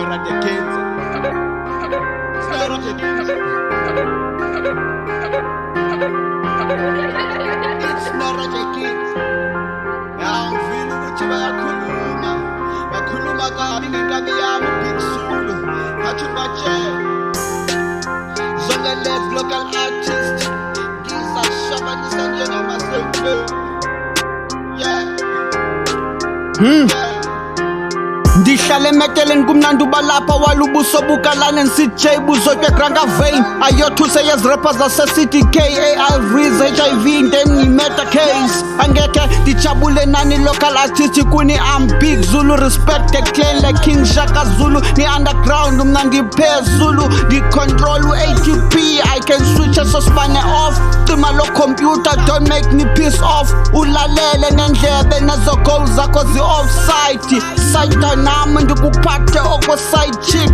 not the kings. It's not the kings. It's not the kings. Now I'm feeling what you are kuluma. Makuluma gabi gabi yamu big sulu. Hachu Manje. Zonga left local artist. Giza Shabani Sanjana myself. Yeah. Ndihlale emeteleni kumnandi ubalapha walubuso bukalane nsitj buzotya granga vein ayothuse yezirapper zase-city k ARVs HIV ndemngimeta case angeke ndijabule nani local artist kuni am big Zulu respect the clan like King Shaka Zulu ni underground mna ndiphezulu ndicontrol u-ATP I can switch sosibane off cima lo computer don't make me piss off ulalele nendlebe nezo goals zakho zi-offsite site nami ndikuphathe okwe-side chick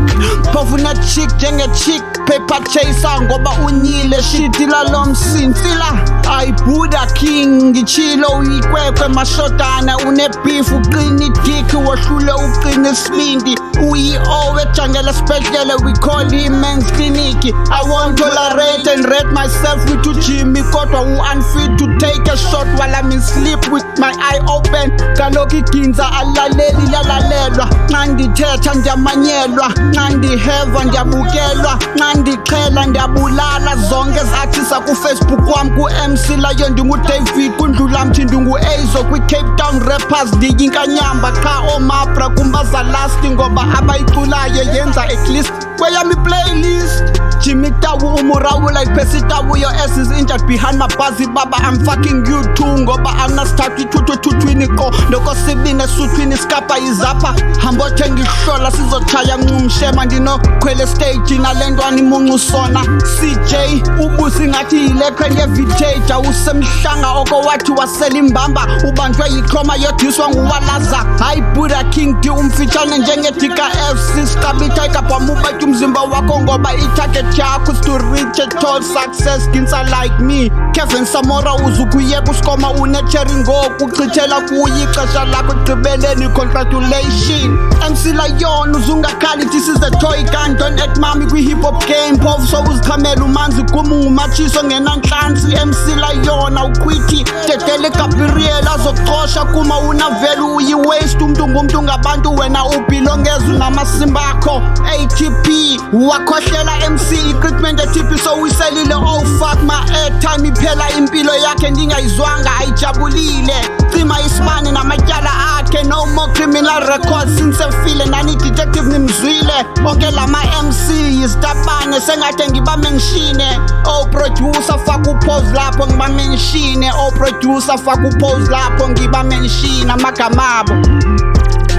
phofu ne-chick njenge-chick paper chaser ngoba unyile shitila lo msinsila ayibuda king ngitshilo uyikwekwe mashotana une-beef uqini diki wohlule uqini isibindi uyi-owe jangele special we call him men's clinic I won't tolerate and rate myself with ujimmy kodwa u-unfit to take a shot while I'm in sleep with my eye open kaloku iginza alaleli lalalelwa nxa ndithetha ndiyamanyelwa nxa ndiheva ndiyabukelwa nxa ndixhela ndiyabulala zonke zathisa kufacebook wam ku-MC layo ndingudavid kundlula mthi ndingu-azo kwi-Cape Town rappers ndiyinkanyamba qha omabra kumbazalasti ngoba abayiculayo yenza at least kweyami playlist Jimmy Tawu umurawula iphesitawu your ass is injured behind my buzzy baba I'm fucking you too ngoba anasithathu ithuthuthwini ko ndokosibine esuthwini skapa izapha hambo thenga ihlola sizotshaya nqumshema ndinokhwele stage nalentwana imuncu sona CJ ubusi ngathi yilekhwe ngevintage awusemhlanga oko wathi wasela imbamba ubanjwe yiqhoma yodiswa nguwalaza hayi Buddha King D umfitshane njengedika FC skabitha ikabhamubathi umzimba wakho ngoba itarget yakho is to reach a tall success ginsa like me Kevin Samora uzukuyeka uskoma unecherry ngoku uchithela kuye ixesha lakho ekugqibeleni congratulation MC Lion uzungakhali this is a toy gun don't act mami kwi-hip hop game phofu so uzikhamela umanzi kuma ungumatshiso ngenanhlansi MC Lion awukwithi dedele Gabriel azokuxosha kuma unavele uyi-waste umntu ngumntu ngabantu wena ubhilongeza unamasimba akho ATP wakhohlela MC i-treatment ye-TP so uyiselile oh fuck my airtime iphela impilo yakhe ndingayizwanga ayijabulile cima isibane namatyala akhe no more criminal records since efile nani detective nimzwile onke lama MC yisitabane sengathi ngibamenshine oh producer faka upose lapho ngibamenshine oh producer faka upose lapho ngibamenshine amagama abo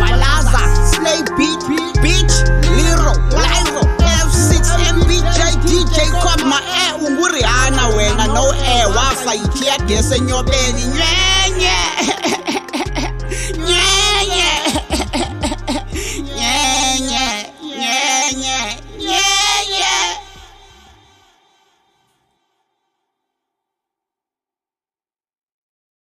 Walaza Slay Beat Bitch Liro Lyro F6 MBJ DJ Cobb ma ungurihana wena no wafa ithia gese nyobeni